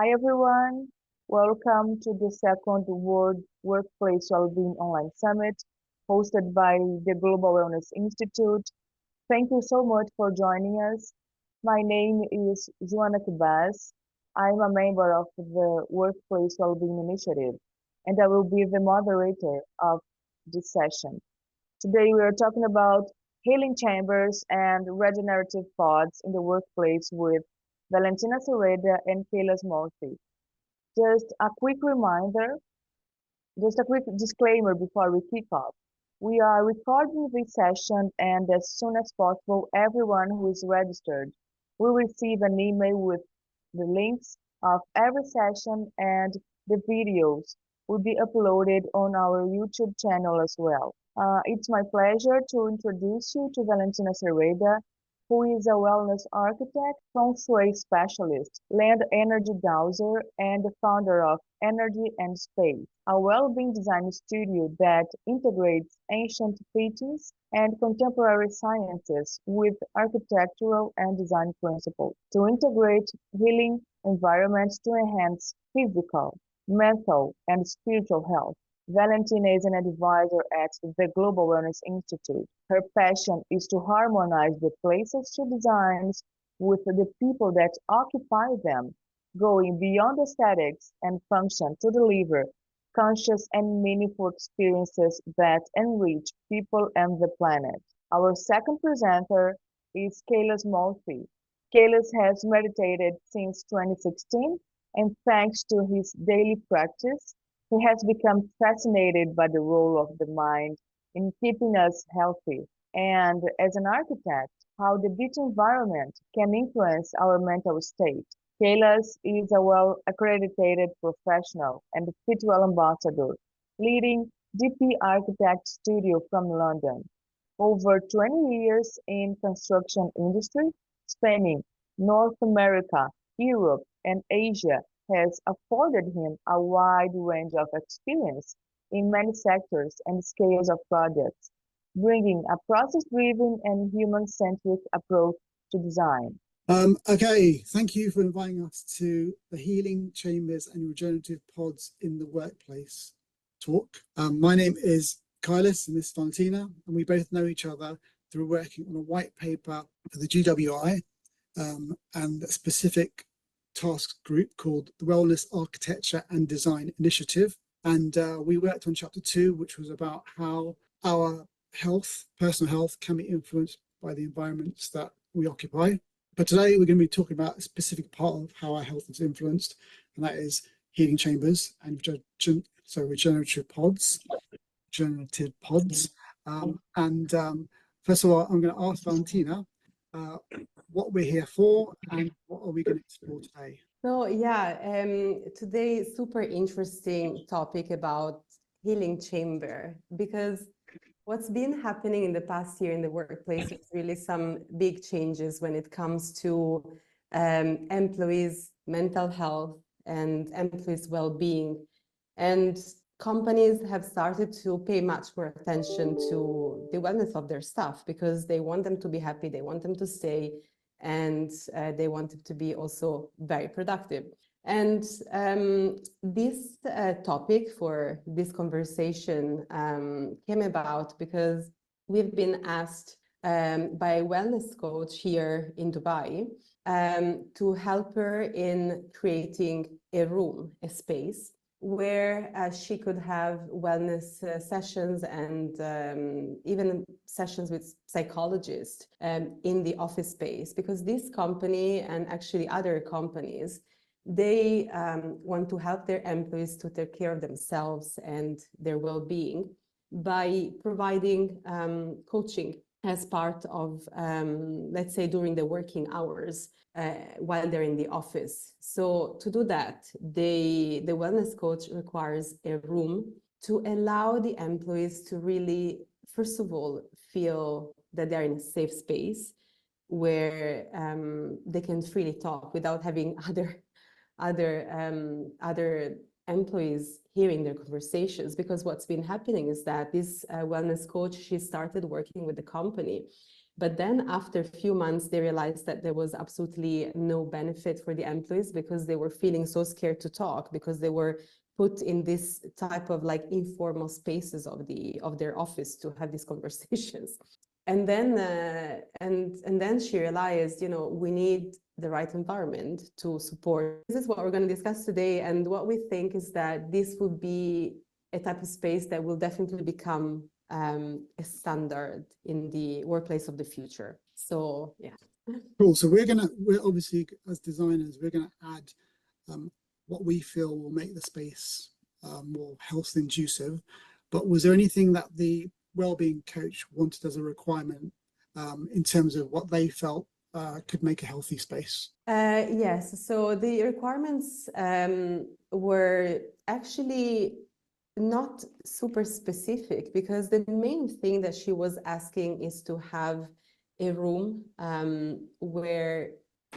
Hi everyone, welcome to the second World Workplace Wellbeing Online Summit hosted by the Global Wellness Institute. Thank you so much for joining us. My name is Joana Kibas. I'm a member of the Workplace Wellbeing Initiative and I will be the moderator of this session. Today we are talking about healing chambers and regenerative pods in the workplace with Valentina Cereda and Kailis Moorthy. Just a quick reminder, just a quick disclaimer before we kick off. We are recording this session and as soon as possible, everyone who is registered will receive an email with the links of every session and the videos will be uploaded on our YouTube channel as well. It's my pleasure to introduce you to Valentina Cereda, who is a wellness architect, feng shui specialist, land energy dowser, and the founder of Energy and Space, a well-being design studio that integrates ancient teachings and contemporary sciences with architectural and design principles to integrate healing environments to enhance physical, mental, and spiritual health. Valentina is an advisor at the Global Wellness Institute. Her passion is to harmonize the places she designs with the people that occupy them, going beyond aesthetics and function to deliver conscious and meaningful experiences that enrich people and the planet. Our second presenter is Kailis Moorthy. Kailis has meditated since 2016, and thanks to his daily practice, he has become fascinated by the role of the mind in keeping us healthy, and as an architect, how the beach environment can influence our mental state. Kailis is a well-accredited professional and Fitwell ambassador, leading DP Architect Studio from London. Over 20 years in construction industry, spanning North America, Europe, and Asia, has afforded him a wide range of experience in many sectors and scales of projects, bringing a process-driven and human-centric approach to design. Okay, thank you for inviting us to the Healing Chambers and Regenerative Pods in the Workplace talk. My name is Kailis and this is Valentina, and we both know each other through working on a white paper for the GWI and a specific task group called the Wellness Architecture and Design Initiative. And we worked on chapter 2, which was about how our health, personal health, can be influenced by the environments that we occupy. But today we're going to be talking about a specific part of how our health is influenced, and that is healing chambers and regenerative pods. First of all, I'm going to ask Valentina what we're here for and what are we going to explore today. So yeah, today super interesting topic about healing chamber, because what's been happening in the past year in the workplace is really some big changes when it comes to employees' mental health and employees' well-being. And companies have started to pay much more attention to the wellness of their staff because they want them to be happy, they want them to stay, and they want it to be also very productive. And this topic for this conversation came about because we've been asked by a wellness coach here in Dubai to help her in creating a room, a space, where she could have wellness sessions and even sessions with psychologists in the office space, because this company and actually other companies, they want to help their employees to take care of themselves and their well-being by providing coaching as part of, let's say, during the working hours while they're in the office. So to do that, the wellness coach requires a room to allow the employees to really, first of all, feel that they're in a safe space where they can freely talk without having other employees hearing their conversations. Because what's been happening is that this wellness coach, she started working with the company But then after a few months, they realized that there was absolutely no benefit for the employees because they were feeling so scared to talk because they were put in this type of like informal spaces of their office to have these conversations. And then she realized, you know, we need the right environment to support. This is what we're going to discuss today. And what we think is that this would be a type of space that will definitely become a standard in the workplace of the future. So, yeah. Cool. So we're obviously, as designers, we're gonna add what we feel will make the space more health inducive. But was there anything that the wellbeing coach wanted as a requirement in terms of what they felt could make a healthy space? Yes. So the requirements were actually not super specific because the main thing that she was asking is to have a room where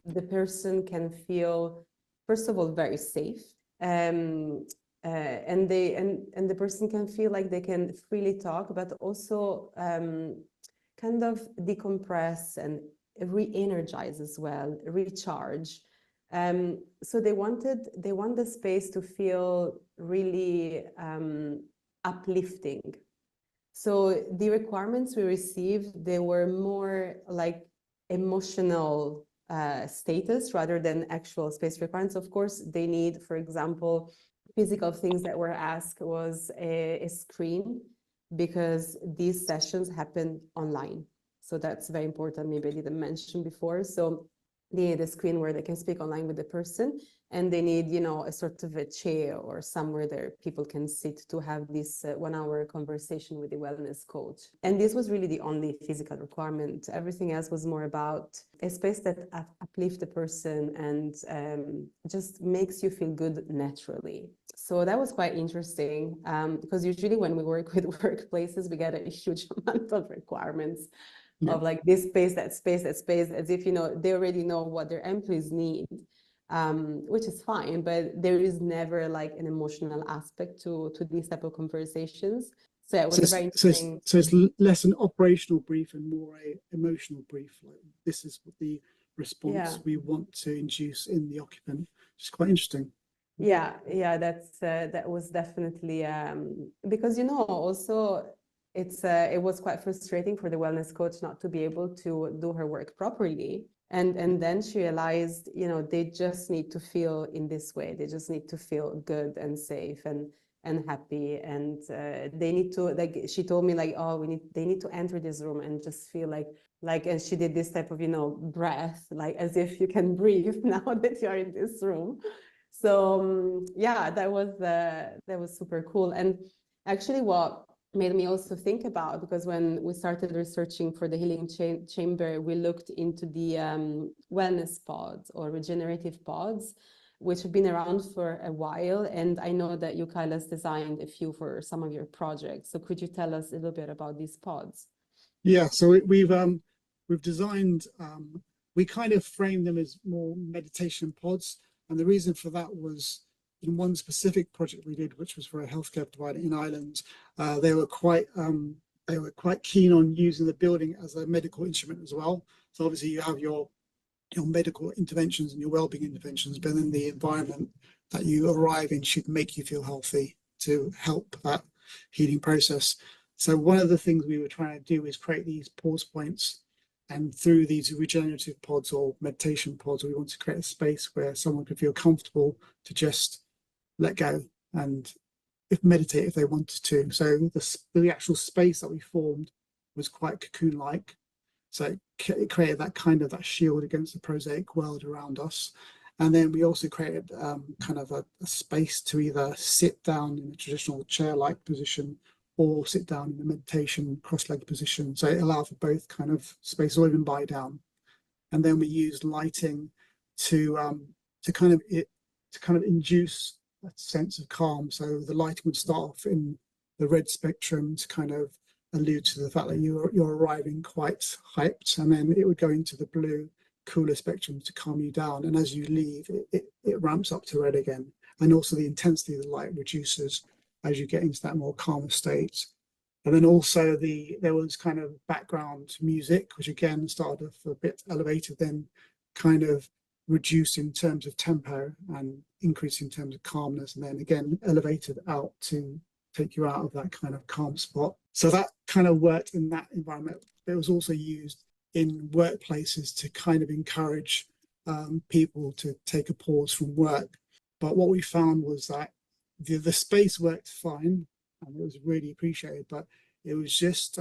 the person can feel, first of all, very safe. And the person can feel like they can freely talk, but also kind of decompress and re-energize as well, recharge. So they want the space to feel really uplifting. So the requirements we received, they were more like emotional status rather than actual space requirements. Of course, they need, for example, physical things that were asked was a screen because these sessions happen online. So that's very important. Maybe I didn't mention before. So they need a screen where they can speak online with the person, and they need, you know, a sort of a chair or somewhere there people can sit to have this 1 hour conversation with the wellness coach. And this was really the only physical requirement. Everything else was more about a space that uplifts the person and just makes you feel good naturally. So that was quite interesting because usually when we work with workplaces, we get a huge amount of requirements. Yeah. Of like this space, that space, that space, as if, you know, they already know what their employees need, which is fine, but there is never like an emotional aspect to these type of conversations. So it was very interesting. So it's less an operational brief and more a emotional brief. Like this is what the response we want to induce in the occupant, which is quite interesting. Yeah, that was definitely because, you know, also it was quite frustrating for the wellness coach not to be able to do her work properly. And then she realized, you know, they just need to feel in this way. They just need to feel good and safe and happy. And they need to, like, she told me like, oh, they need to enter this room and just feel like, and she did this type of, you know, breath, like as if you can breathe now that you're in this room. So yeah, that was super cool. And actually what made me also think about, because when we started researching for the Healing Chamber, we looked into the wellness pods or regenerative pods, which have been around for a while. And I know that you, Kailis, designed a few for some of your projects. So could you tell us a little bit about these pods? Yeah, so we've designed, we kind of framed them as more meditation pods. And the reason for that was in one specific project we did, which was for a healthcare provider in Ireland, they were quite keen on using the building as a medical instrument as well. So obviously you have your medical interventions and your wellbeing interventions, but then the environment that you arrive in should make you feel healthy to help that healing process. So one of the things we were trying to do is create these pause points. And through these regenerative pods or meditation pods, we want to create a space where someone could feel comfortable to just let go and meditate if they wanted to. So the actual space that we formed was quite cocoon-like. So it created that kind of that shield against the prosaic world around us. And then we also created kind of a space to either sit down in a traditional chair-like position or sit down in a meditation cross-legged position. So it allowed for both kind of space, or even lie down. And then we used lighting to kind of induce a sense of calm. So the lighting would start off in the red spectrum to kind of allude to the fact that you're arriving quite hyped, and then it would go into the blue cooler spectrum to calm you down. And as you leave, it ramps up to red again. And also the intensity of the light reduces as you get into that more calmer state. And then also there was kind of background music, which again started off a bit elevated, then kind of reduced in terms of tempo and increased in terms of calmness, and then again elevated out to take you out of that kind of calm spot. So that kind of worked in that environment. But it was also used in workplaces to kind of encourage people to take a pause from work. But what we found was that the space worked fine and it was really appreciated, but it was just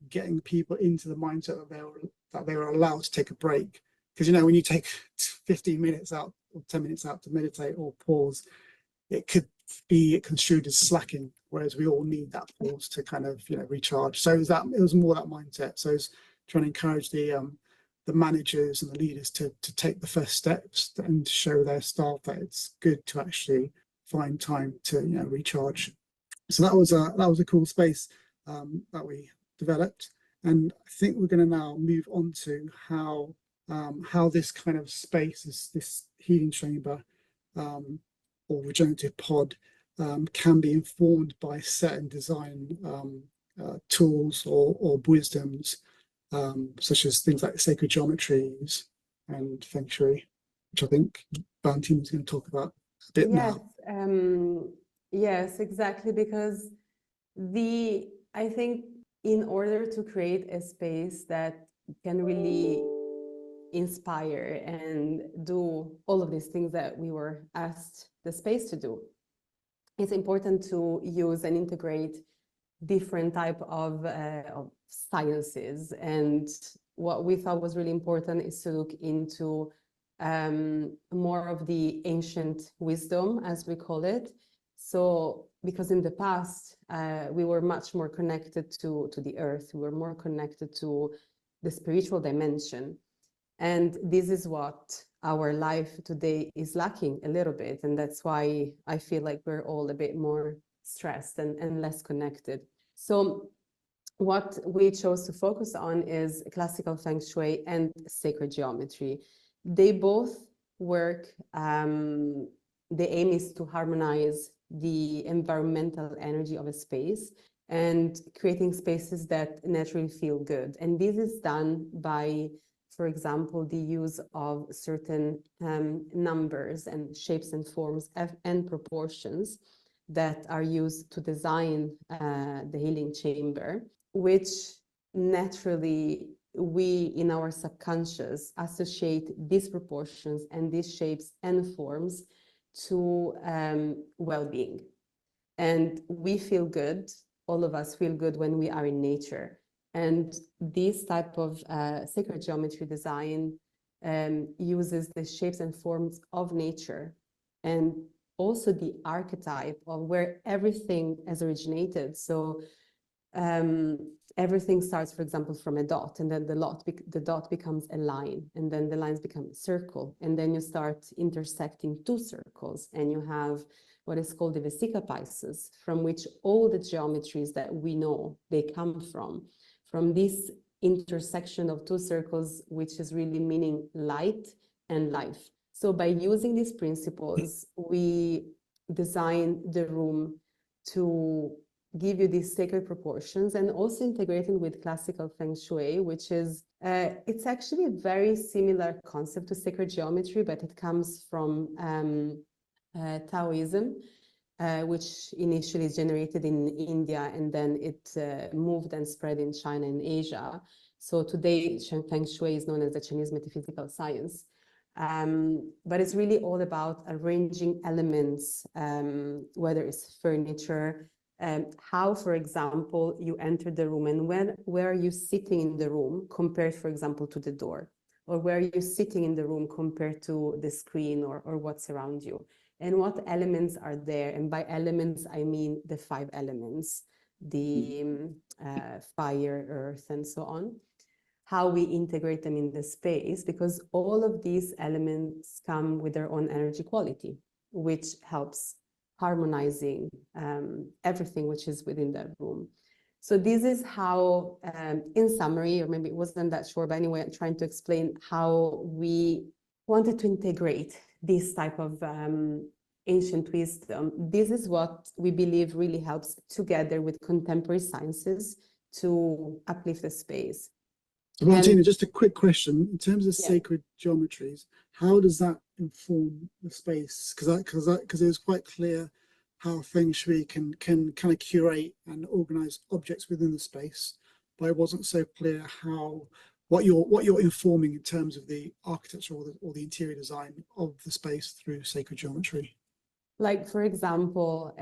getting people into the mindset that they were allowed to take a break. Because, you know, when you take 15 minutes out or 10 minutes out to meditate or pause, it could be construed as slacking, whereas we all need that pause to kind of, you know, recharge. So it was more that mindset. So it's trying to encourage the managers and the leaders to take the first steps and show their staff that it's good to actually find time to, you know, recharge. So that was a cool space that we developed, and I think we're going to now move on to how this kind of space, this healing chamber or regenerative pod, can be informed by certain design tools or wisdoms, such as things like sacred geometries and feng shui, which I think Valentina is going to talk about a bit Yes, now. yes, exactly, because I think in order to create a space that can really inspire and do all of these things that we were asked the space to do, it's important to use and integrate different type of sciences. And what we thought was really important is to look into more of the ancient wisdom, as we call it. So because in the past, we were much more connected to the earth, we were more connected to the spiritual dimension. And this is what our life today is lacking a little bit. And that's why I feel like we're all a bit more stressed and less connected. So what we chose to focus on is classical feng shui and sacred geometry. They both work, the aim is to harmonize the environmental energy of a space and creating spaces that naturally feel good. And this is done by, for example, the use of certain numbers and shapes and forms and proportions that are used to design the healing chamber, which naturally we in our subconscious associate these proportions and these shapes and forms to well-being. And we feel good, all of us feel good when we are in nature. And this type of sacred geometry design uses the shapes and forms of nature and also the archetype of where everything has originated. So everything starts, for example, from a dot, and then the dot becomes a line, and then the lines become a circle, and then you start intersecting two circles, and you have what is called the vesica piscis, from which all the geometries that we know, they come from this intersection of two circles, which is really meaning light and life. So by using these principles, we design the room to give you these sacred proportions, and also integrating with classical feng shui, which is, it's actually a very similar concept to sacred geometry, but it comes from Taoism, which initially is generated in India, and then it moved and spread in China and Asia. So today, feng shui is known as the Chinese metaphysical science. But it's really all about arranging elements, whether it's furniture, how, for example, you enter the room, and where are you sitting in the room compared, for example, to the door, or where are you sitting in the room compared to the screen or what's around you, and what elements are there. And by elements, I mean the 5 elements, the fire, earth, and so on. How we integrate them in the space, because all of these elements come with their own energy quality, which helps harmonizing everything which is within that room. So this is how, in summary, or maybe it wasn't that short, but anyway, I'm trying to explain how we wanted to integrate this type of ancient wisdom. This is what we believe really helps together with contemporary sciences to uplift the space. So Valentina, just a quick question. In terms of Yeah. sacred geometries, how does that inform the space? Because it was quite clear how feng shui can kind of curate and organize objects within the space, but it wasn't so clear what you're informing in terms of the architecture or the interior design of the space through sacred geometry. Like, for example,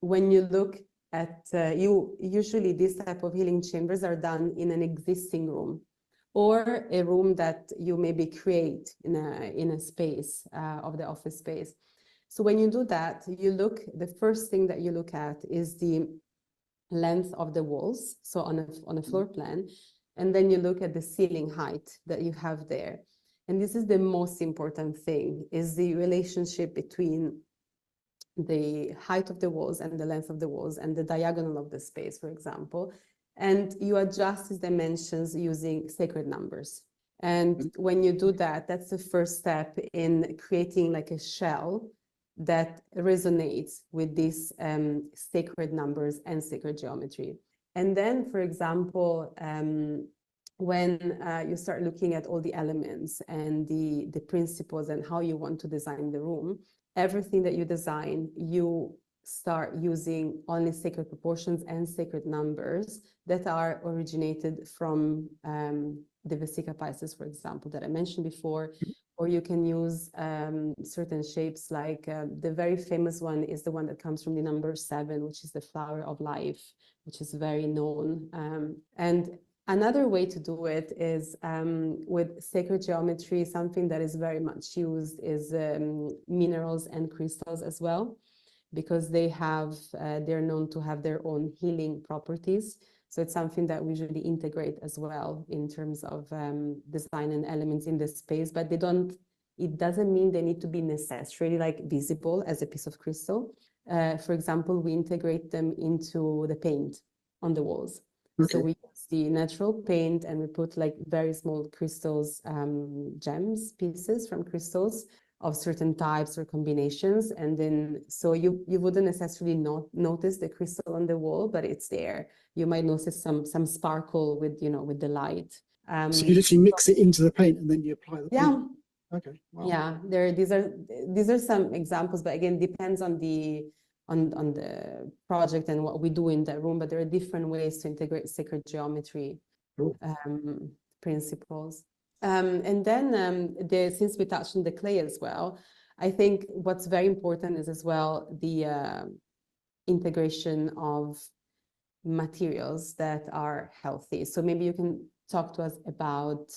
when you look at, usually these type of healing chambers are done in an existing room or a room that you maybe create in a space of the office space. So when you do that, the first thing that you look at is the length of the walls, so on a floor plan, and then you look at the ceiling height that you have there. And this is the most important thing, is the relationship between the height of the walls and the length of the walls and the diagonal of the space, for example. And you adjust these dimensions using sacred numbers. And when you do that, that's the first step in creating like a shell that resonates with these sacred numbers and sacred geometry. And then, for example, when you start looking at all the elements and the principles and how you want to design the room, everything that you design, you start using only sacred proportions and sacred numbers that are originated from the Vesica Pisces, for example, that I mentioned before. Or you can use certain shapes, like the very famous one is the one that comes from the number 7, which is the flower of life, which is very known. And another way to do it is with sacred geometry. Something that is very much used is minerals and crystals as well, because they're known to have their own healing properties. So it's something that we usually integrate as well in terms of design and elements in the space, but it doesn't mean they need to be necessarily like visible as a piece of crystal. For example, we integrate them into the paint on the walls. Okay. So we use the natural paint and we put like very small crystals, gems, pieces from crystals of certain types or combinations. And then, so you wouldn't necessarily notice the crystal on the wall, but it's there. You might notice some sparkle with the light. So you literally mix it into the paint and then you apply the paint? Yeah. Okay. Wow. Yeah, these are some examples, but again, depends on the project and what we do in that room, but there are different ways to integrate sacred geometry. Cool. Principles. And then since we touched on the clay as well, I think what's very important is as well the integration of materials that are healthy. So maybe you can talk to us about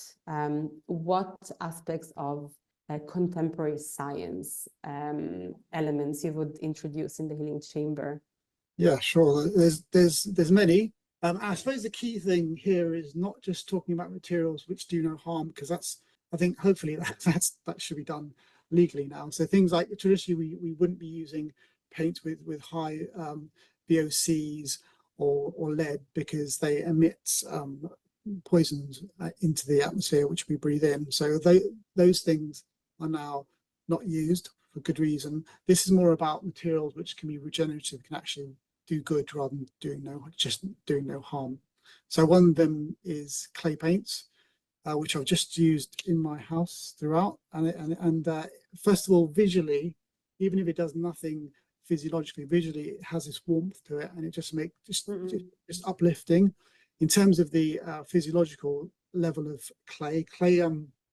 what aspects of contemporary science elements you would introduce in the healing chamber. Yeah, sure. There's many. I suppose the key thing here is not just talking about materials which do no harm, because I think hopefully that should be done legally now. So things like traditionally we wouldn't be using paint with high VOCs or lead, because they emit poisons into the atmosphere which we breathe in. So those things are now not used for good reason. This is more about materials which can be regenerative, can actually do good rather than doing no harm. So one of them is clay paints, which I've just used in my house throughout. And first of all, visually, even if it does nothing physiologically, visually it has this warmth to it, and it just makes just uplifting. In terms of the physiological level of clay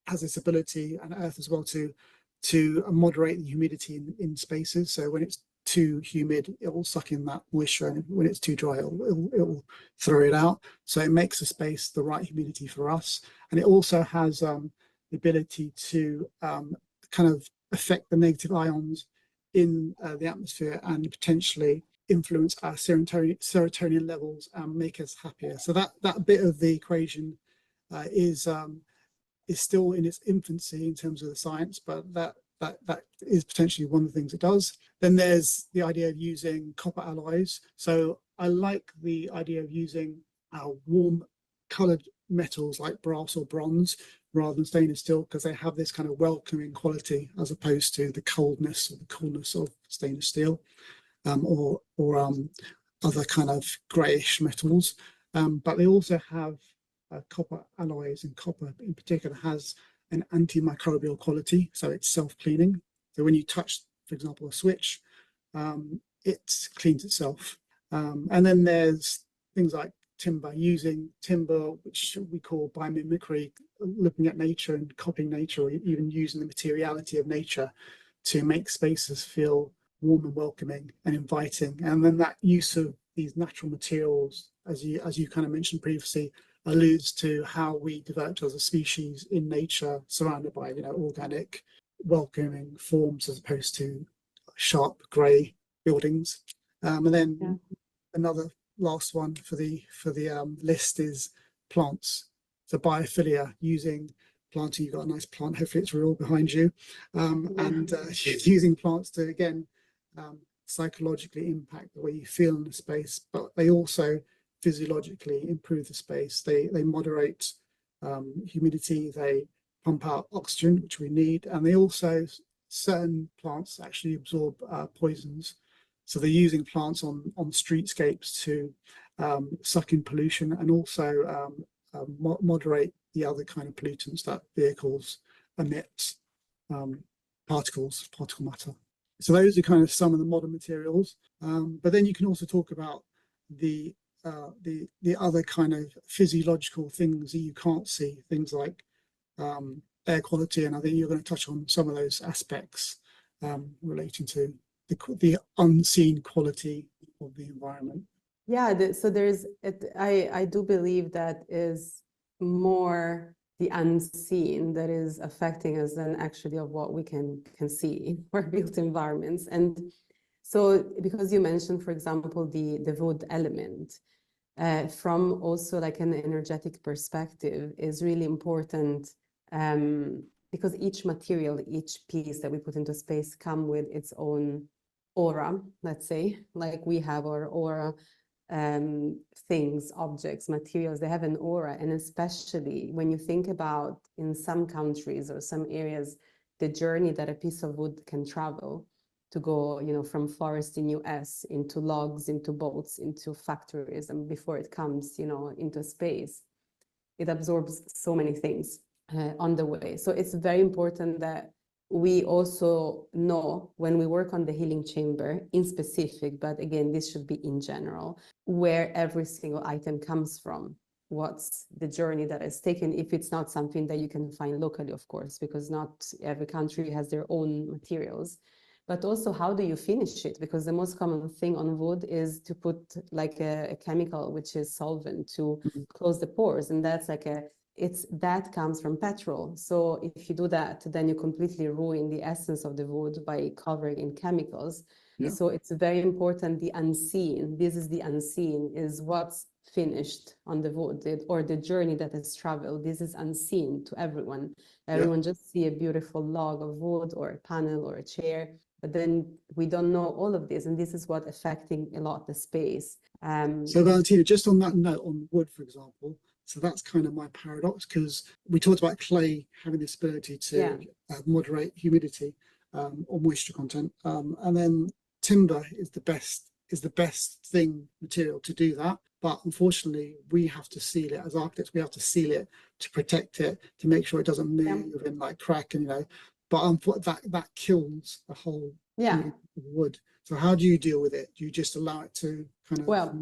has this ability, and earth as well, to moderate the humidity in spaces. So when it's too humid, it will suck in that moisture, and when it's too dry, it will throw it out. So it makes the space the right humidity for us. And it also has the ability to kind of affect the negative ions in the atmosphere and potentially influence our serotonin levels and make us happier. So that bit of the equation is still in its infancy in terms of the science, but that is potentially one of the things it does. Then there's the idea of using copper alloys. So I like the idea of using warm colored metals like brass or bronze, rather than stainless steel, because they have this kind of welcoming quality as opposed to the coldness or the coolness of stainless steel, or other kind of greyish metals. But they also have copper alloys, and copper in particular has an antimicrobial quality, so it's self-cleaning. So when you touch, for example, a switch, it cleans itself. And then there's things like timber, using timber, which we call biomimicry, looking at nature and copying nature, or even using the materiality of nature to make spaces feel warm and welcoming and inviting. And then that use of these natural materials, as you kind of mentioned previously, alludes to how we developed as a species in nature, surrounded by, organic, welcoming forms as opposed to sharp grey buildings. And then another last one for the list is plants. So biophilia, using planting. You've got a nice plant, hopefully it's real behind you, and using plants to, again, psychologically impact the way you feel in the space, but they also physiologically improve the space. They moderate humidity, they pump out oxygen, which we need, and they also, certain plants actually absorb poisons. So they're using plants on streetscapes to suck in pollution, and also moderate the other kind of pollutants that vehicles emit, particle matter. So those are kind of some of the modern materials. But then you can also talk about the other kind of physiological things that you can't see, things like air quality, and I think you're going to touch on some of those aspects relating to the unseen quality of the environment. Yeah, so I do believe that is more the unseen that is affecting us than actually of what we can see in our built environments. And so, because you mentioned, for example, the wood element, from also like an energetic perspective is really important, because each material, each piece that we put into space come with its own aura, let's say, like we have our aura. Things, objects, materials, they have an aura. And especially when you think about, in some countries or some areas, the journey that a piece of wood can travel to go, from forest in US into logs, into boats, into factories, and before it comes, into space, it absorbs so many things on the way. So it's very important that we also know, when we work on the healing chamber in specific, but again, this should be in general, where every single item comes from, what's the journey that is taken, if it's not something that you can find locally, of course, because not every country has their own materials. But also, how do you finish it? Because the most common thing on wood is to put like a chemical, which is solvent, to close the pores. And that's like that comes from petrol. So if you do that, then you completely ruin the essence of the wood by covering in chemicals. Yeah. So it's very important, the unseen. This is the unseen, is what's finished on the wood, or the journey that has traveled. This is unseen to everyone. Everyone just see a beautiful log of wood or a panel or a chair, but then we don't know all of this, and this is what affecting a lot the space. So Valentina, just on that note, on wood, for example, so that's kind of my paradox, because we talked about clay having this ability to moderate humidity or moisture content, and then timber is the best material to do that. But unfortunately, we have to seal it as architects. We have to seal it to protect it, to make sure it doesn't move and like crack, and But that kills the whole wood. So how do you deal with it? Do you just allow it to kind of?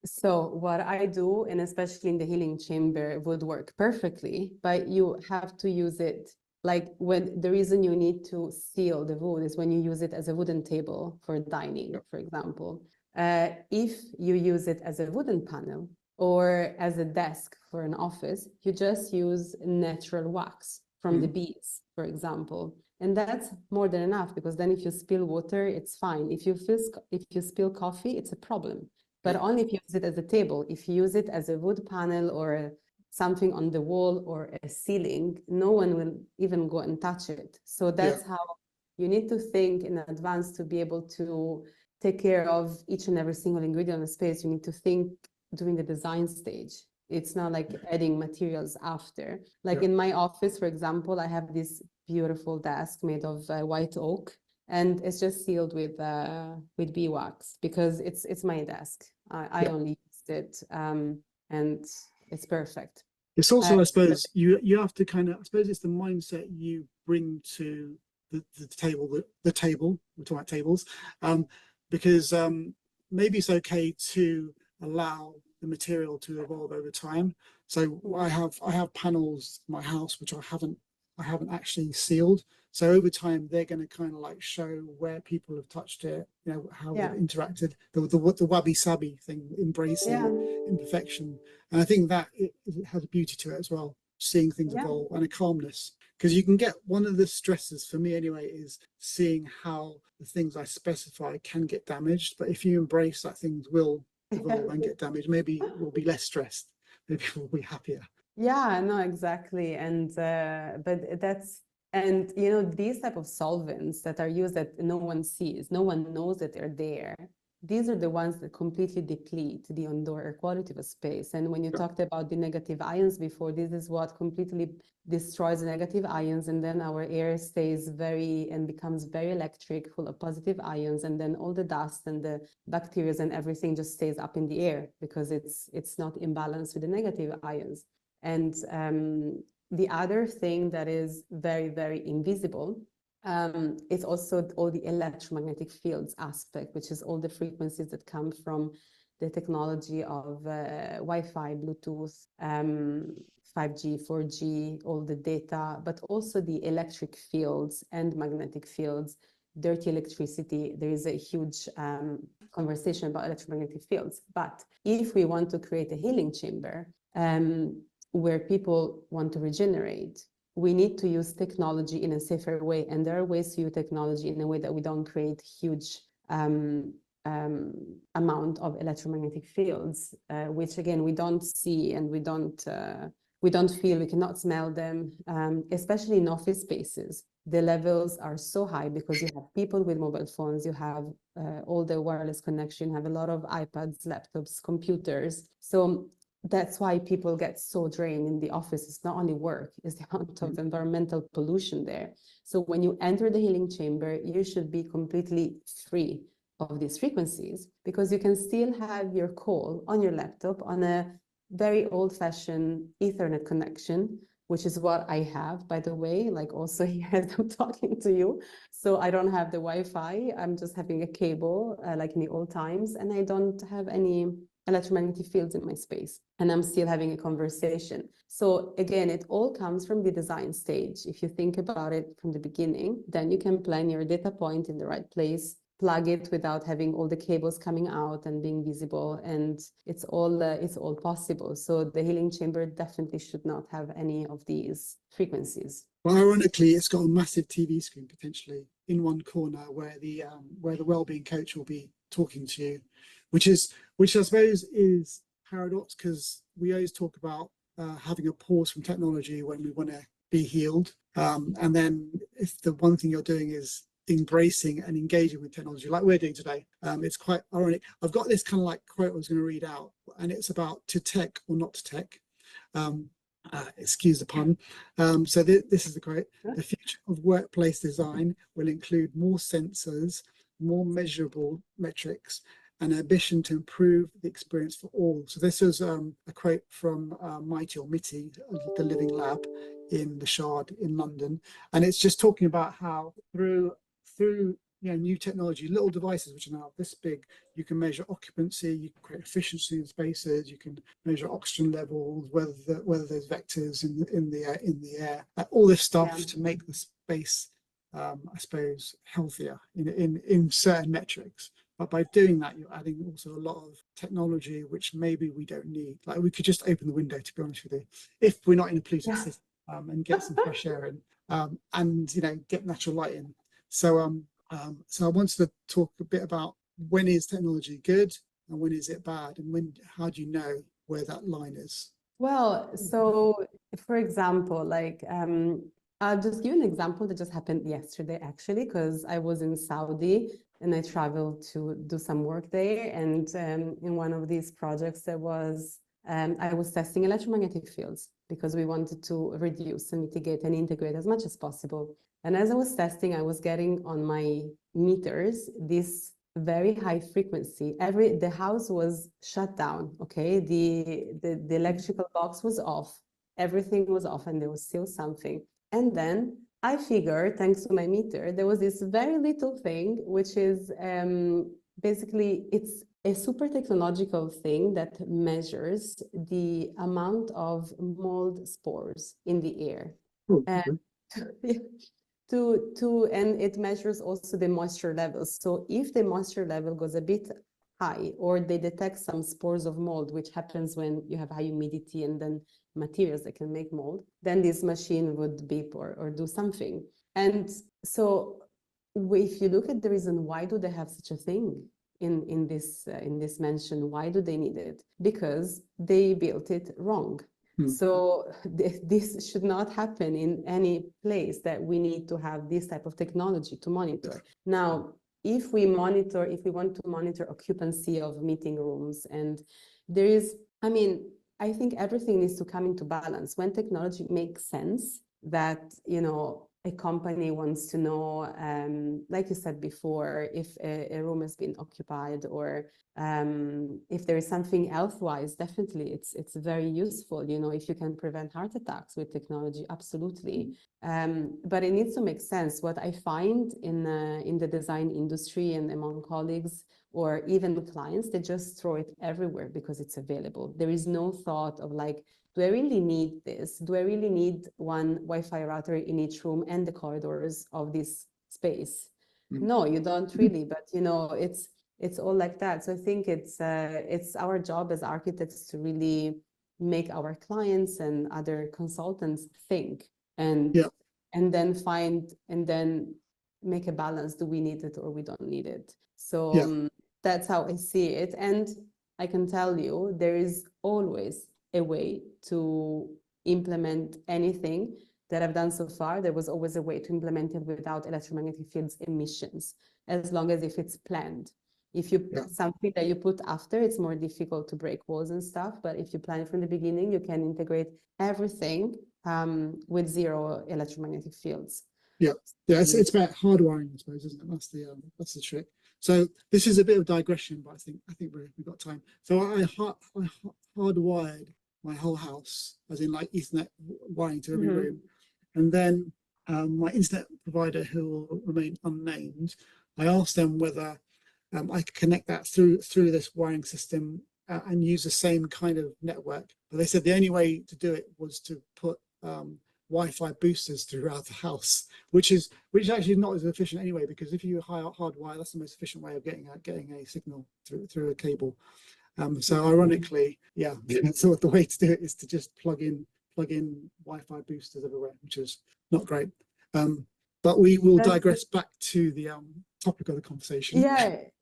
So what I do, and especially in the healing chamber, would work perfectly, but you have to use it, like, when the reason you need to seal the wood is when you use it as a wooden table for dining, for example. If you use it as a wooden panel or as a desk for an office, you just use natural wax from the bees, for example. And that's more than enough, because then if you spill water, it's fine. If you spill coffee, it's a problem. But only if you use it as a table. If you use it as a wood panel or something on the wall or a ceiling, no one will even go and touch it. So that's how you need to think in advance to be able to take care of each and every single ingredient in the space. You need to think during the design stage. It's not like adding materials after. Like Yeah. in my office, for example, I have this beautiful desk made of white oak, and it's just sealed with beeswax because it's my desk. I Yeah. only used it, and it's perfect. It's also, I suppose, you have to kind of, I suppose it's the mindset you bring to the table, the table, we're talking about tables, because maybe it's okay to allow the material to evolve over time. So I have panels in my house which I haven't actually sealed. So over time, they're going to kind of like show where people have touched it, you know, how they've interacted, the wabi-sabi thing, embracing imperfection. And I think that it has a beauty to it as well, seeing things evolve and a calmness. Because you can get, one of the stresses for me anyway is seeing how the things I specify can get damaged. But if you embrace that things will evolve and get damaged, maybe we'll be less stressed. Maybe we'll be happier. Yeah, no, exactly. And but that's, and you know, these type of solvents that are used that no one sees, no one knows that they're there. These are the ones that completely deplete the indoor air quality of a space. And when you talked about the negative ions before, this is what completely destroys the negative ions, and then our air stays very and becomes very electric, full of positive ions, and then all the dust and the bacteria and everything just stays up in the air because it's not imbalanced with the negative ions. And the other thing that is very, very invisible is also all the electromagnetic fields aspect, which is all the frequencies that come from the technology of Wi-Fi, Bluetooth, 5G, 4G, all the data, but also the electric fields and magnetic fields, dirty electricity. There is a huge conversation about electromagnetic fields. But if we want to create a healing chamber, where people want to regenerate, we need to use technology in a safer way. And there are ways to use technology in a way that we don't create huge amount of electromagnetic fields, which again, we don't see and we don't feel, we cannot smell them, especially in office spaces. The levels are so high because you have people with mobile phones, you have all the wireless connection, you have a lot of iPads, laptops, computers. So that's why people get so drained in the office. It's not only work, it's the amount of environmental pollution there. So when you enter the healing chamber, you should be completely free of these frequencies because you can still have your call on your laptop on a very old-fashioned Ethernet connection, which is what I have, by the way, like also here as I'm talking to you. So I don't have the Wi-Fi. I'm just having a cable like in the old times, and I don't have any electromagnetic fields in my space, and I'm still having a conversation. So again, it all comes from the design stage. If you think about it from the beginning, then you can plan your data point in the right place, plug it without having all the cables coming out and being visible, and it's all possible. So the healing chamber definitely should not have any of these frequencies. Well, ironically, it's got a massive TV screen potentially in one corner where the wellbeing coach will be talking to you, which I suppose is paradox because we always talk about having a pause from technology when we want to be healed, and then if the one thing you're doing is embracing and engaging with technology like we're doing today, it's quite ironic. I've got this kind of like quote I was going to read out, and it's about to tech or not to tech. Excuse the pun. So this is the quote: "The future of workplace design will include more sensors, more measurable metrics, an ambition to improve the experience for all." So this is a quote from Mighty or Mitty, the Living Lab in the Shard in London, and it's just talking about how through new technology, little devices which are now this big, you can measure occupancy, you can create efficiency in spaces, you can measure oxygen levels, whether there's vectors in the air, all this stuff to make the space, I suppose, healthier in certain metrics. But by doing that, you're adding also a lot of technology which maybe we don't need. Like we could just open the window, to be honest with you, if we're not in a polluted city, and get some fresh air in, and get natural light in. So I wanted to talk a bit about when is technology good and when is it bad, and how do you know where that line is? Well, so for example, like I'll just give an example that just happened yesterday, actually, because I was in Saudi and I traveled to do some work there. And in one of these projects, there was I was testing electromagnetic fields because we wanted to reduce and mitigate and integrate as much as possible. And as I was testing, I was getting on my meters this very high frequency. The house was shut down, okay? The electrical box was off. Everything was off and there was still something. And then I figured, thanks to my meter, there was this very little thing, which is basically, it's a super technological thing that measures the amount of mold spores in the air. Oh, And and it measures also the moisture levels. So if the moisture level goes a bit high, or they detect some spores of mold, which happens when you have high humidity and then materials that can make mold, then this machine would beep or do something. And so if you look at the reason, why do they have such a thing in this mansion? Why do they need it? Because they built it wrong. So this should not happen in any place that we need to have this type of technology to monitor. Now, if we want to monitor occupancy of meeting rooms, and there is, I think everything needs to come into balance. When technology makes sense, that, a company wants to know, like you said before, if a room has been occupied, or if there is something health-wise, definitely it's very useful. If you can prevent heart attacks with technology, absolutely. But it needs to make sense. What I find in the design industry and among colleagues or even clients, they just throw it everywhere because it's available. There is no thought of like, do I really need this? Do I really need one Wi-Fi router in each room and the corridors of this space? No, you don't really, but it's all like that. So I think it's our job as architects to really make our clients and other consultants think and then make a balance. Do we need it or we don't need it? So that's how I see it. And I can tell you, there is always a way to implement anything that I've done so far. There was always a way to implement it without electromagnetic fields emissions, as long as if it's planned. If you something that you put after, it's more difficult to break walls and stuff. But if you plan it from the beginning, you can integrate everything with zero electromagnetic fields. It's about hardwiring, I suppose, isn't it? That's the trick. So this is a bit of digression, but I think we've got time. So I hardwired my whole house, as in like Ethernet wiring to every room, and then my internet provider, who will remain unnamed, I asked them whether I could connect that through this wiring system and use the same kind of network. But they said the only way to do it was to put Wi-Fi boosters throughout the house, which is actually not as efficient anyway, because if you hardwire, that's the most efficient way of getting a signal through a cable. So ironically, so the way to do it is to just plug in Wi-Fi boosters everywhere, which is not great. But we will digress back to the topic of the conversation.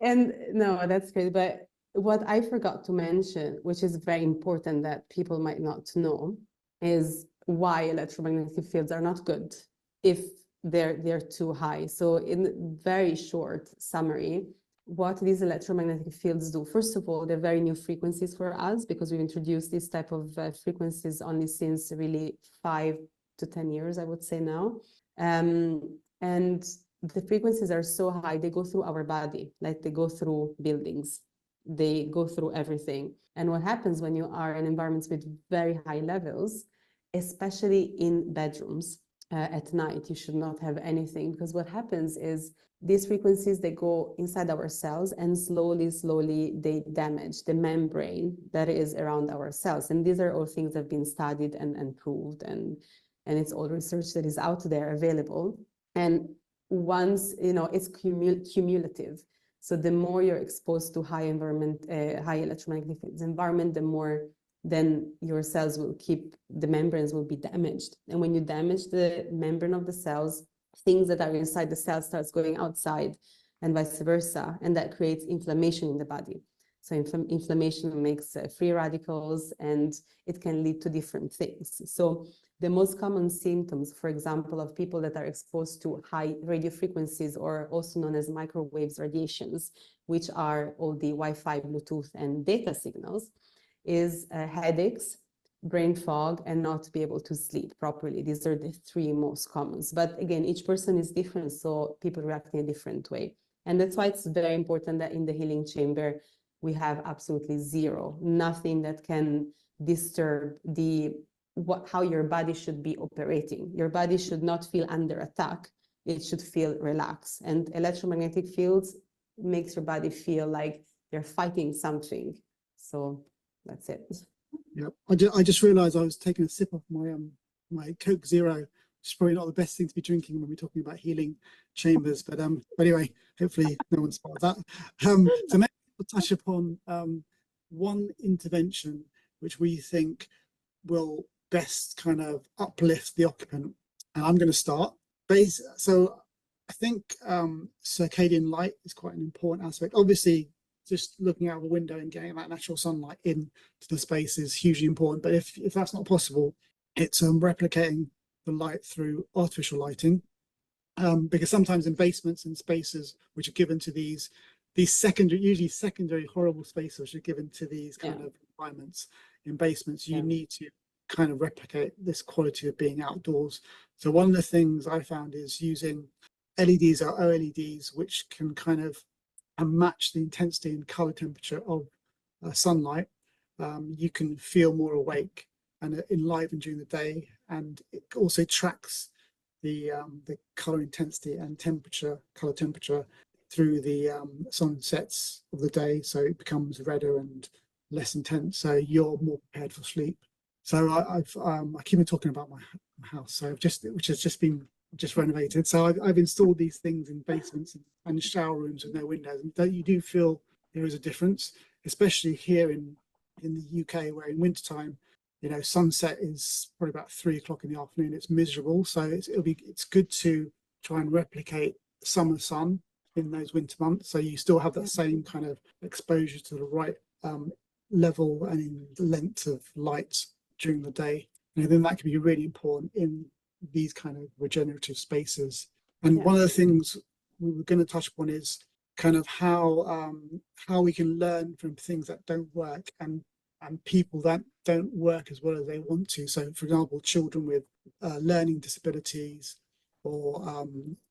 And no, that's great. But what I forgot to mention, which is very important that people might not know, is why electromagnetic fields are not good if they're too high. So in very short summary, what these electromagnetic fields do, first of all, they're very new frequencies for us, because we've introduced this type of frequencies only since really 5 to 10 years, I would say now. And the frequencies are so high, they go through our body, like they go through buildings, they go through everything. And what happens when you are in environments with very high levels, especially in bedrooms at night, you should not have anything, because what happens is these frequencies, they go inside our cells and slowly they damage the membrane that is around our cells. And these are all things that have been studied and proved, and it's all research that is out there available. And once, it's cumulative. So the more you're exposed to high electromagnetic environment, the more then your cells the membranes will be damaged. And when you damage the membrane of the cells, things that are inside the cell starts going outside and vice versa. And that creates inflammation in the body. So inflammation makes free radicals, and it can lead to different things. So the most common symptoms, for example, of people that are exposed to high radio frequencies, or also known as microwaves radiations, which are all the Wi-Fi, Bluetooth, and data signals, is headaches, brain fog, and not to be able to sleep properly. These are the three most common. But again, each person is different, so people react in a different way. And that's why it's very important that in the healing chamber, we have absolutely zero, nothing that can disturb how your body should be operating. Your body should not feel under attack. It should feel relaxed. And electromagnetic fields makes your body feel like you're fighting something. So that's it. Yeah, I just realised I was taking a sip of my Coke Zero. It's probably not the best thing to be drinking when we're talking about healing chambers, but anyway, hopefully no one spotted that. So maybe we'll touch upon one intervention which we think will best kind of uplift the occupant, and I'm going to start. So I think circadian light is quite an important aspect. Obviously, just looking out the window and getting that natural sunlight into the space is hugely important. But if that's not possible, it's replicating the light through artificial lighting, because sometimes in basements and spaces which are given to these usually secondary horrible spaces which are given to these kind of environments in basements, you need to kind of replicate this quality of being outdoors. So one of the things I found is using LEDs or OLEDs, which can kind of match the intensity and color temperature of sunlight. You can feel more awake and enlivened during the day, and it also tracks the color intensity and color temperature through the sunsets of the day, so it becomes redder and less intense, so you're more prepared for sleep. So I keep on talking about my house, so which has just been renovated. So I've installed these things in basements and shower rooms with no windows, and you do feel there is a difference, especially here in the UK, where in wintertime, sunset is probably about 3 o'clock in the afternoon. It's miserable, so it's good to try and replicate summer sun in those winter months, so you still have that same kind of exposure to the right level and in the length of light during the day. And then that can be really important in these kind of regenerative spaces. And one of the things we were going to touch upon is kind of how we can learn from things that don't work and people that don't work as well as they want to. So, for example, children with learning disabilities, or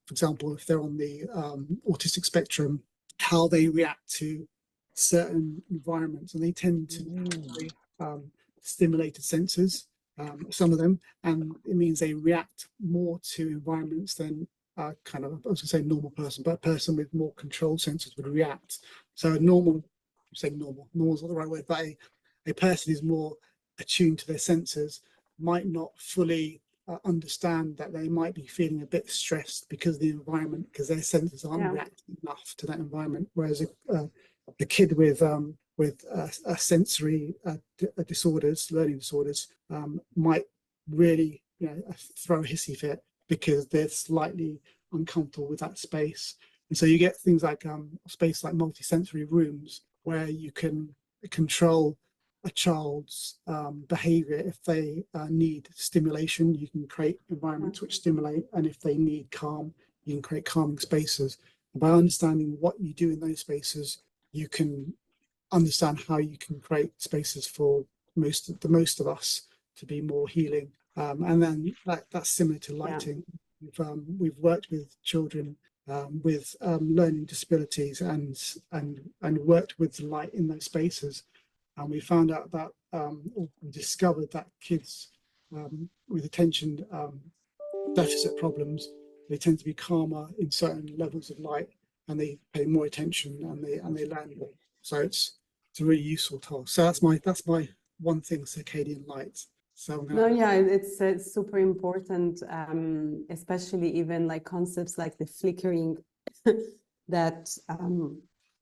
for example, if they're on the autistic spectrum, how they react to certain environments, and they tend to have very stimulated senses, some of them, and it means they react more to environments than kind of, I was going to say normal person, but a person with more controlled senses would react. So normal is not the right word, but a person is more attuned to their senses, might not fully understand that they might be feeling a bit stressed because of the environment, because their senses aren't reacting enough to that environment. Whereas a kid with a sensory disorders, learning disorders, might really throw a hissy fit because they're slightly uncomfortable with that space. And so you get things like space like multi-sensory rooms, where you can control a child's behavior. If they need stimulation, you can create environments which stimulate, and if they need calm, you can create calming spaces. And by understanding what you do in those spaces, you can understand how you can create spaces for the most of us to be more healing. And then that's similar to lighting. We've worked with children with learning disabilities and worked with light in those spaces. And we found out that, we discovered that kids with attention deficit problems, they tend to be calmer in certain levels of light, and they pay more attention, and they learn more. So it's a really useful tool. So that's my one thing, circadian light. So it's super important, especially even like concepts like the flickering that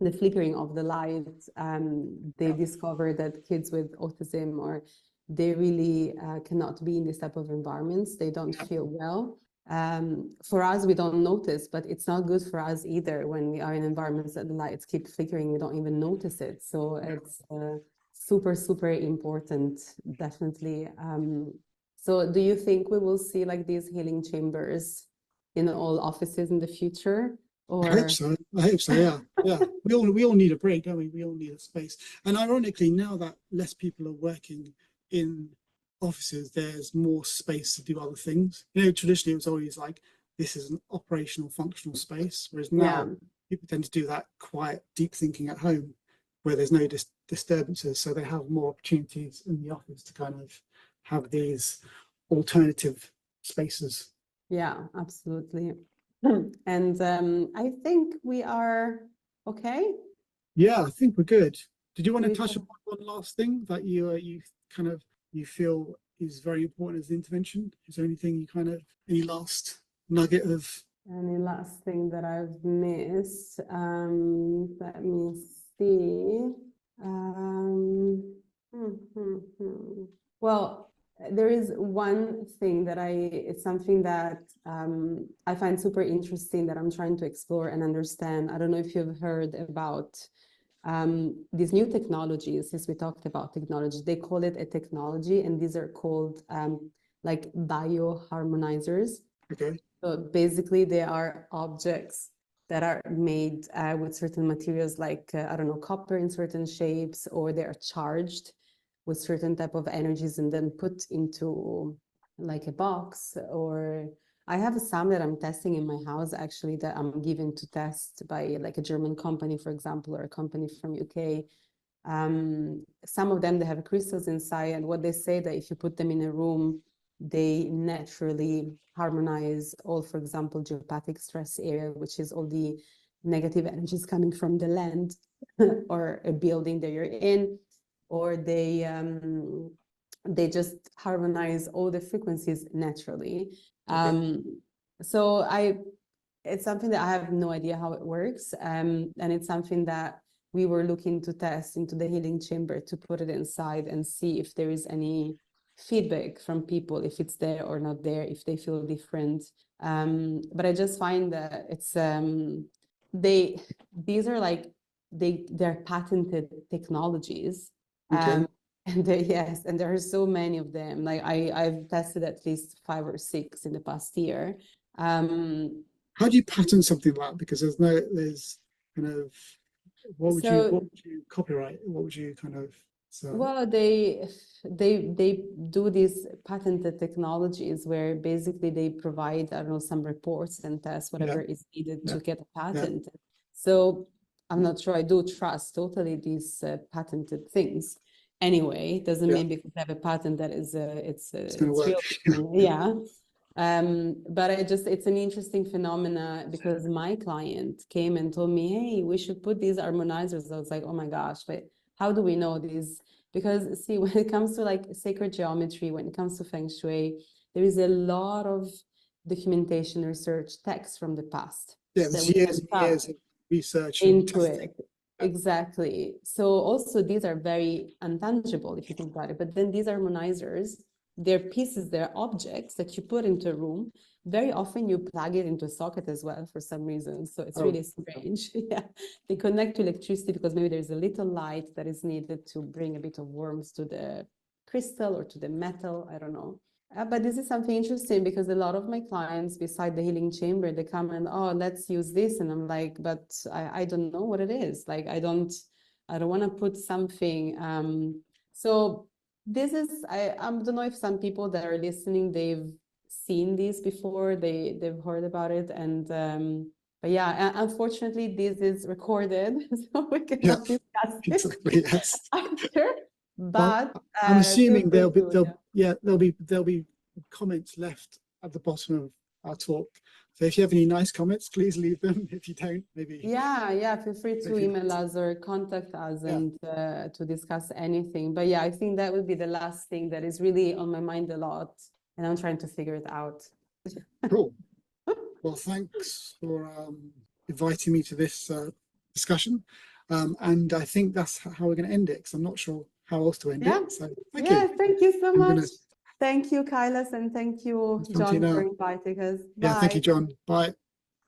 the flickering of the light. They discover that kids with autism, or they really cannot be in this type of environments. They don't feel well. For us, we don't notice, but it's not good for us either when we are in environments that the lights keep flickering. We don't even notice it. So it's super, super important, definitely. So do you think we will see like these healing chambers in all offices in the future? Or I hope so. I hope so. Yeah, yeah. We all need a break, don't we? We all need a space. And ironically, now that less people are working in offices, there's more space to do other things. You know, traditionally it was always like this is an operational, functional space, whereas Yeah. now people tend to do that quiet, deep thinking at home, where there's no disturbances. So they have more opportunities in the office to kind of have these alternative spaces. Yeah, absolutely. And I think we are okay. Yeah, I think we're good. Did you want to We touch can- upon one last thing that you kind of you feel is very important as an intervention? Is there anything you kind of any last nugget of? Any last thing that I've missed? Let me see. Hmm, hmm, hmm. Well, there is one thing that it's something that I find super interesting that I'm trying to explore and understand. I don't know if you've heard about these new technologies, since we talked about technology, they call it a technology, and these are called like bioharmonizers. Okay. So basically, they are objects that are made with certain materials like, I don't know, copper in certain shapes, or they are charged with certain type of energies and then put into like a box. Or I have some that I'm testing in my house, actually, that I'm given to test by like a German company, for example, or a company from UK. Some of them, they have crystals inside, and what they say that if you put them in a room, they naturally harmonize all, for example, geopathic stress area, which is all the negative energies coming from the land or a building that you're in, or they just harmonize all the frequencies naturally. So it's something that I have no idea how it works, and it's something that we were looking to test into the healing chamber to put it inside and see if there is any feedback from people, if it's there or not there, if they feel different. But I just find that it's these are like they're patented technologies. Okay. And yes, and there are so many of them. Like I've tested at least 5 or 6 in the past year. How do you patent something like that? Because there's kind of what would you copyright? What would you kind of well, they do these patented technologies where basically they provide, I don't know, some reports and tests, whatever is needed to get a patent. So I'm not sure I do trust totally these patented things. Anyway, it doesn't mean because I have a patent that is it's gonna work. real. Yeah. But it's an interesting phenomena because my client came and told me, hey, we should put these harmonizers. I was like, oh my gosh, but how do we know these? Because see, when it comes to like sacred geometry, when it comes to feng shui, there is a lot of documentation, research, text from the past. Yeah, there's years and years of research and into testing. it. Exactly. So also these are very untangible if you think about it. But then these harmonizers, they're pieces, they're objects that you put into a room. Very often you plug it into a socket as well for some reason. So it's really strange. Yeah. They connect to electricity because maybe there's a little light that is needed to bring a bit of warmth to the crystal or to the metal. I don't know. But this is something interesting because a lot of my clients, beside the healing chamber, they come and, oh, let's use this. And I'm like, but I don't know what it is. Like, I don't want to put something. So this is, I don't know if some people that are listening, they've seen this before, they've heard about it. And, but yeah, unfortunately, this is recorded, so we cannot discuss it exactly, yes. after. But But I'm assuming there'll be be comments left at the bottom of our talk. So if you have any nice comments, please leave them. If you don't, maybe feel free to email us or contact us and to discuss anything. But yeah, I think that would be the last thing that is really on my mind a lot, and I'm trying to figure it out. Cool. Well, thanks for inviting me to this discussion. And I think that's how we're going to end it, because I'm not sure how else to end it. So thank you. Thank you so much. Thank you, Kailis, and thank you, John, for inviting us. Bye. Yeah, thank you, John. Bye.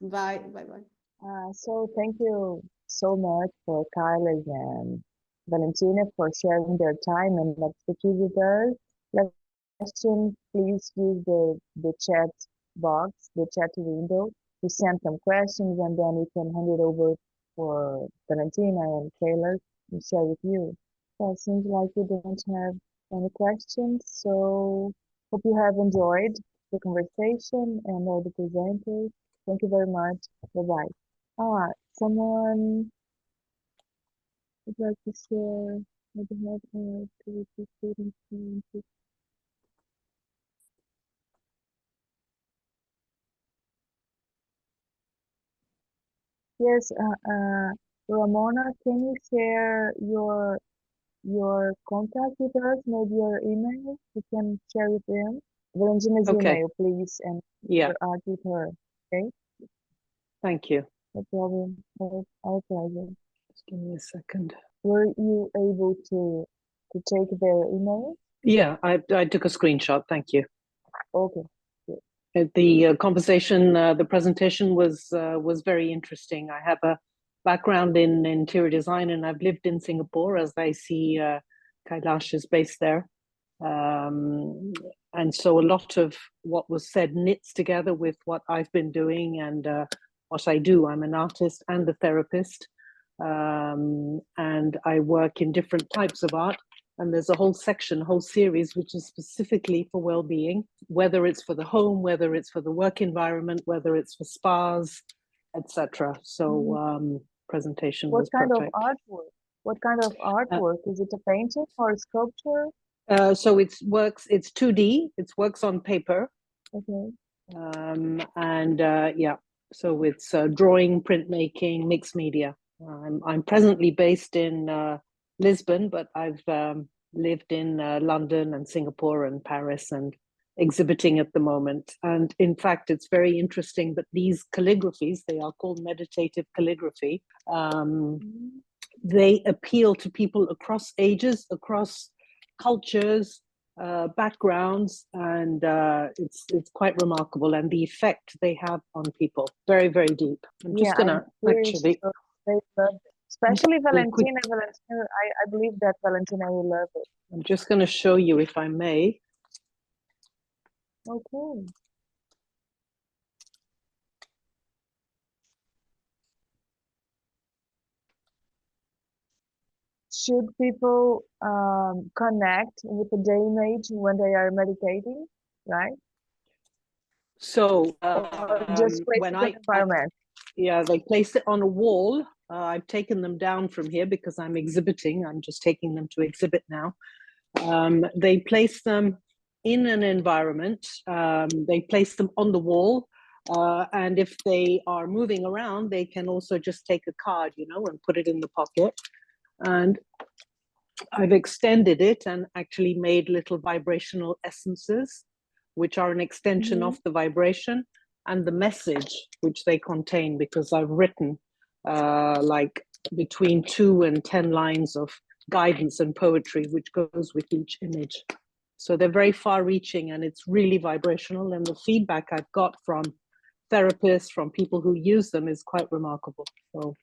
Bye. Bye. So thank you so much for Kailis and Valentina for sharing their time and expertise with us. Question, please use the chat box, the chat window to send some questions, and then we can hand it over for Valentina and Kailis to share with you. So it seems like you don't have any questions, so hope you have enjoyed the conversation and all the presenters. Thank you very much. Bye-bye. Someone would like to share. Maybe have activity students. Yes, Ramona, can you share your contact with us, maybe your email? You can share with them. Valentina's Okay. email, please, and Yeah, interact with her. Okay, thank you. no problem. Our pleasure. Just give me a second. Were you able to take their email? Yeah, I took a screenshot. Thank you. Okay, good. The conversation, the presentation was very interesting. I have a background in interior design, and I've lived in Singapore, as I see Kailash is based there. And so a lot of what was said knits together with what I've been doing and what I do. I'm an artist and a therapist, and I work in different types of art. And there's a whole section, a whole series, which is specifically for well-being, whether it's for the home, whether it's for the work environment, whether it's for spas, etc. So presentation What was kind of perfect. artwork? What kind of artwork? Is it a painting or a sculpture? So it's 2D, it works on paper. Okay. And yeah, so it's drawing, printmaking, mixed media. I'm presently based in Lisbon, but I've lived in London and Singapore and Paris and exhibiting at the moment. And in fact, it's very interesting that these calligraphies, they are called meditative calligraphy, they appeal to people across ages, across cultures, backgrounds, and it's quite remarkable, and the effect they have on people, very, very deep. I'm just gonna actually. So they love it. Especially Valentina. Valentina, I believe that Valentina will love it. I'm just gonna show you, if I may. Okay. Should people connect with the day image when they are meditating, right? So Or just place when it in the environment. yeah, they placed it on a wall. I've taken them down from here because I'm exhibiting. I'm just taking them to exhibit now. They place them in an environment. They place them on the wall. And if they are moving around, they can also just take a card, you know, and put it in the pocket. And I've extended it and actually made little vibrational essences, which are an extension of the vibration and the message which they contain, because I've written like between 2 and 10 lines of guidance and poetry, which goes with each image. So they're very far reaching, and it's really vibrational. And the feedback I've got from therapists, from people who use them, is quite remarkable. So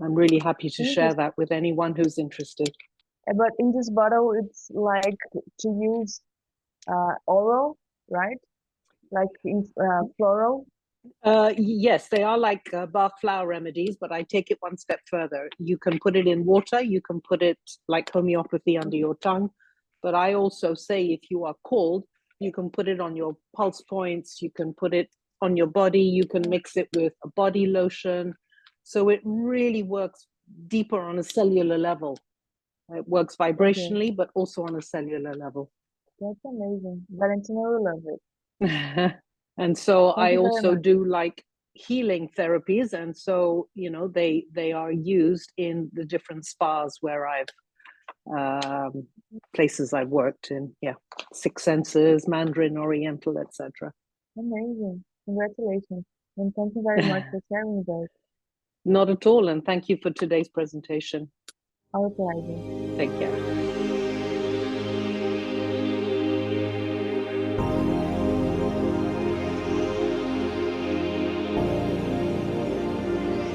I'm really happy to share that with anyone who's interested. But in this bottle, it's like to use oral, right? Like in floral. Yes, they are like Bach flower remedies, but I take it one step further. You can put it in water, you can put it like homeopathy under your tongue. But I also say, if you are cold, you can put it on your pulse points, you can put it on your body, you can mix it with a body lotion. So it really works deeper on a cellular level. It works vibrationally, but also on a cellular level. That's amazing. Valentina will love it. And so Thank I you very also much. do like healing therapies, and so you know they are used in the different spas where I've places I've worked in. Yeah, Six Senses, Mandarin Oriental, etc. Amazing. Congratulations. And thank you very much for sharing with us. Not at all, and thank you for today's presentation. Our pleasure. Take care.